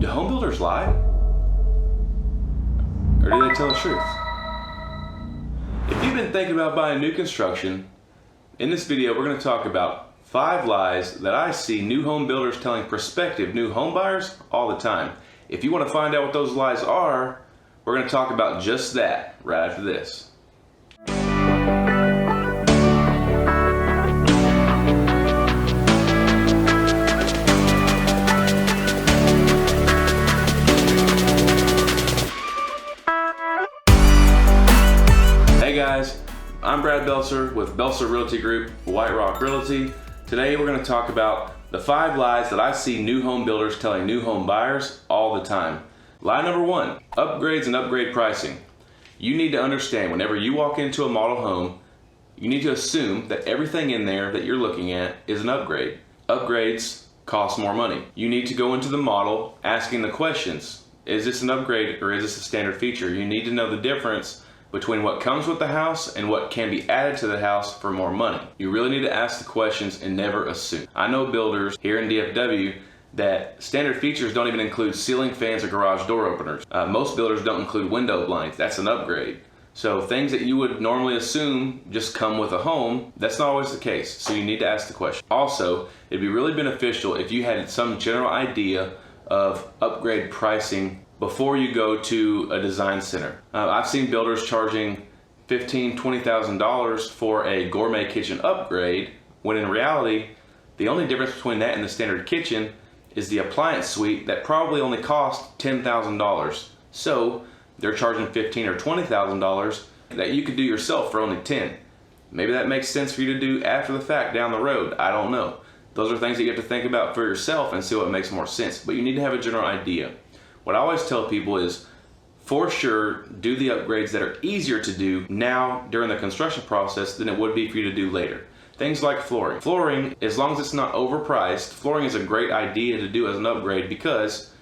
home builders lie? Or do they tell the truth? If you've been thinking about buying new construction, in this video we're going to talk about 5 lies that I see new home builders telling prospective new home buyers all the time. If you want to find out what those lies are, we're going to talk about just that right after this. Hey guys, I'm Brad Belser with Belser Realty Group, White Rock Realty. Today we're going to talk about the 5 lies that I see new home builders telling new home buyers all the time. Lie number 1, upgrades and upgrade pricing. You need to understand whenever you walk into a model home, you need to assume that everything in there that you're looking at is an upgrade. Upgrades cost more money. You need to go into the model asking the questions. Is this an upgrade or is this a standard feature? You need to know the difference between what comes with the house and what can be added to the house for more money. You really need to ask the questions and never assume. I know builders here in DFW that standard features don't even include ceiling fans or garage door openers. Most builders don't include window blinds. That's an upgrade. So things that you would normally assume just come with a home, that's not always the case. So you need to ask the question. Also, it'd be really beneficial if you had some general idea of upgrade pricing before you go to a design center. I've seen builders charging $15,000, $20,000 for a gourmet kitchen upgrade, when in reality, the only difference between that and the standard kitchen is the appliance suite that probably only cost $10,000. So they're charging $15,000 or $20,000 that you could do yourself for only $10,000. Maybe that makes sense for you to do after the fact down the road. I don't know. Those are things that you have to think about for yourself and see what makes more sense. But you need to have a general idea. What I always tell people is, for sure, do the upgrades that are easier to do now during the construction process than it would be for you to do later. Things like flooring. Flooring, as long as it's not overpriced, flooring is a great idea to do as an upgrade, because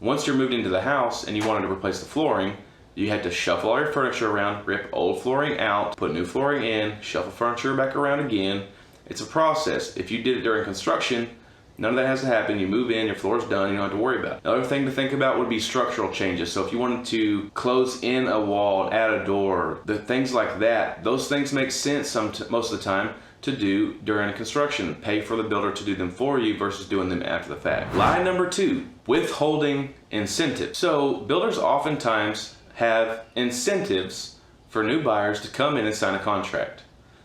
once you're moved into the house and you wanted to replace the flooring, you had to shuffle all your furniture around, rip old flooring out, put new flooring in, shuffle furniture back around again. It's a process. If you did it during construction, none of that has to happen. You move in, your floor's done, you don't have to worry about it. Another thing to think about would be structural changes. So if you wanted to close in a wall, add a door, the things like that, those things make sense most of the time to do during construction. Pay for the builder to do them for you versus doing them after the fact. Lie number 2, withholding incentives. So builders oftentimes have incentives for new buyers to come in and sign a contract.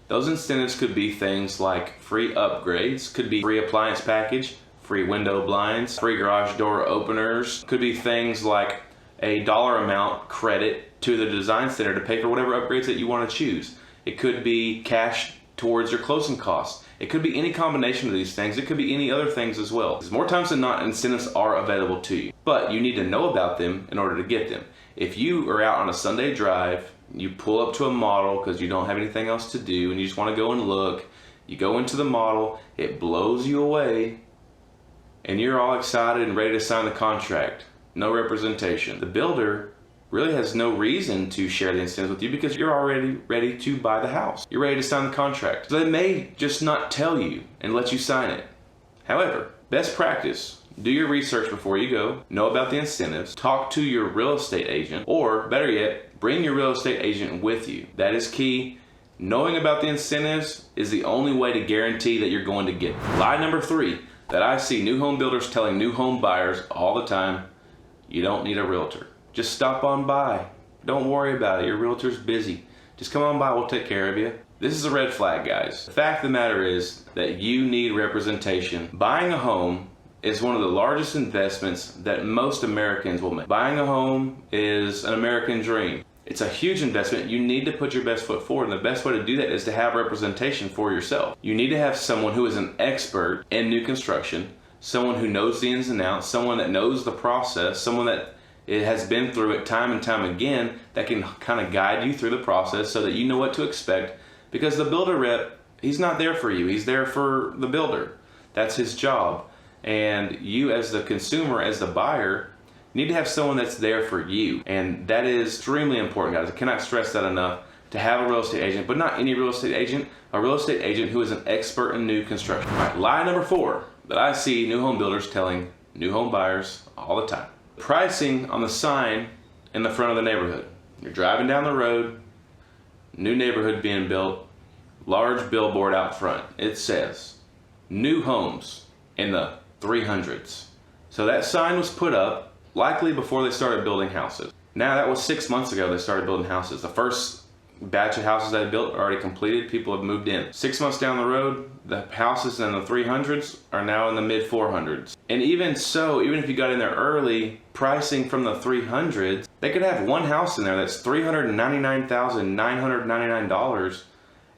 Those incentives could be things like free upgrades, could be free appliance package, free window blinds, free garage door openers, could be things like a dollar amount credit to the design center to pay for whatever upgrades that you want to choose. It could be cash towards your closing costs. It could be any combination of these things. It could be any other things as well. Because more times than not, incentives are available to you, but you need to know about them in order to get them. If you are out on a Sunday drive, you pull up to a model because you don't have anything else to do and you just want to go and look, you go into the model, it blows you away, and you're all excited and ready to sign the contract. No representation. The builder really has no reason to share the incentives with you because you're already ready to buy the house. You're ready to sign the contract. So they may just not tell you and let you sign it. However, best practice, do your research before you go, know about the incentives, talk to your real estate agent, or better yet, bring your real estate agent with you. That is key. Knowing about the incentives is the only way to guarantee that you're going to get them. Lie number 3 that I see new home builders telling new home buyers all the time: you don't need a realtor. Just stop on by. Don't worry about it. Your realtor's busy. Just come on by, we'll take care of you. This is a red flag, guys. The fact of the matter is that you need representation. Buying a home is one of the largest investments that most Americans will make. Buying a home is an American dream. It's a huge investment. You need to put your best foot forward, and the best way to do that is to have representation for yourself. You need to have someone who is an expert in new construction, someone who knows the ins and outs, someone that knows the process, someone that it has been through it time and time again, that can kind of guide you through the process so that you know what to expect. Because the builder rep, he's not there for you, he's there for the builder. That's his job. And you as the consumer, as the buyer, need to have someone that's there for you. And that is extremely important, guys. I cannot stress that enough, to have a real estate agent, but not any real estate agent, a real estate agent who is an expert in new construction. All right, lie number 4 that I see new home builders telling new home buyers all the time. Pricing on the sign in the front of the neighborhood. You're driving down the road, new neighborhood being built, large billboard out front. It says, new homes in the 300s. So that sign was put up likely before they started building houses. Now that was 6 months ago they started building houses. The first batch of houses they built are already completed. People have moved in. 6 months down the road, the houses in the 300s are now in the mid 400s. And even so, even if you got in there early, pricing from the 300s, they could have one house in there that's $399,999,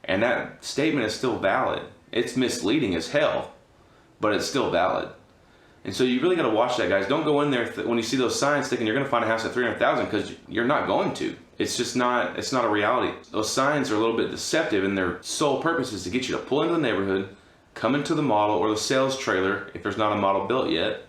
and that statement is still valid. It's misleading as hell, but it's still valid. And so you really got to watch that, guys. Don't go in there when you see those signs thinking you're going to find a house at $300,000, because you're not going to. It's just not, it's not a reality. Those signs are a little bit deceptive, and their sole purpose is to get you to pull into the neighborhood, come into the model or the sales trailer if there's not a model built yet,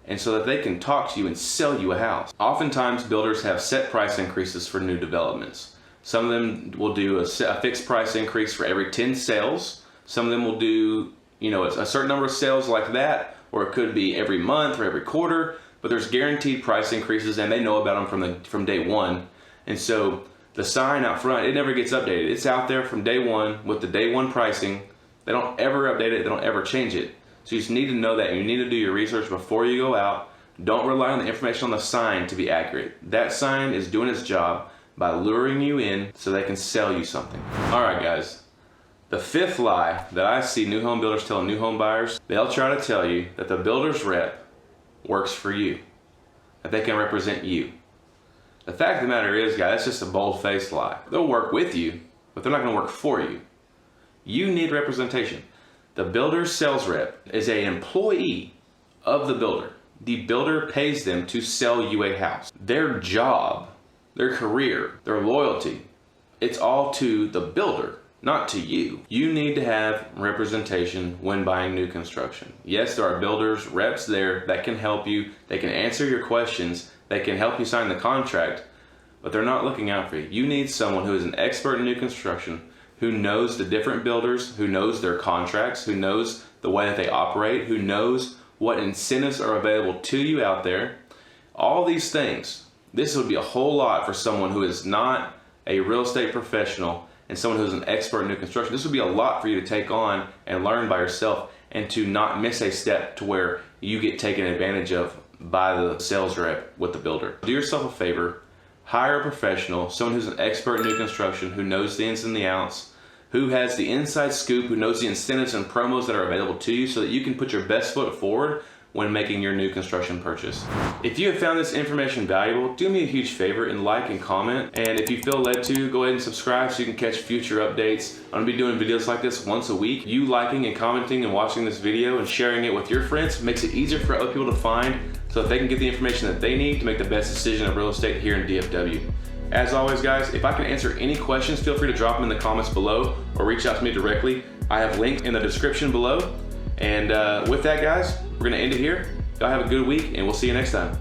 and so that they can talk to you and sell you a house. Oftentimes builders have set price increases for new developments. Some of them will do a fixed price increase for every 10 sales. Some of them will do, you know, a certain number of sales like that, or it could be every month or every quarter, but there's guaranteed price increases, and they know about them from day one. And so the sign out front, it never gets updated. It's out there from day one with the day one pricing. They don't ever update it. They don't ever change it. So you just need to know that. You need to do your research before you go out. Don't rely on the information on the sign to be accurate. That sign is doing its job by luring you in so they can sell you something. All right, guys. The fifth lie that I see new home builders telling new home buyers, they'll try to tell you that the builder's rep works for you, that they can represent you. The fact of the matter is, guys, that's just a bold-faced lie. They'll work with you, but they're not going to work for you. You need representation. The builder's sales rep is an employee of the builder. The builder pays them to sell you a house. Their job, their career, their loyalty, it's all to the builder, not to you. You need to have representation when buying new construction. Yes, there are builders, reps there that can help you. They can answer your questions. They can help you sign the contract, but they're not looking out for you. You need someone who is an expert in new construction, who knows the different builders, who knows their contracts, who knows the way that they operate, who knows what incentives are available to you out there. All these things. This would be a whole lot for someone who is not a real estate professional and someone who's an expert in new construction. This would be a lot for you to take on and learn by yourself, and to not miss a step to where you get taken advantage of by the sales rep with the builder. Do yourself a favor, hire a professional, someone who's an expert in new construction, who knows the ins and the outs, who has the inside scoop, who knows the incentives and promos that are available to you, so that you can put your best foot forward when making your new construction purchase. If you have found this information valuable, do me a huge favor and like and comment. And if you feel led to, go ahead and subscribe so you can catch future updates. I'm gonna be doing videos like this once a week. You liking and commenting and watching this video and sharing it with your friends makes it easier for other people to find, so that they can get the information that they need to make the best decision of real estate here in DFW. As always, guys, if I can answer any questions, feel free to drop them in the comments below or reach out to me directly. I have links in the description below. And with that, guys, we're gonna end it here. Y'all have a good week, and we'll see you next time.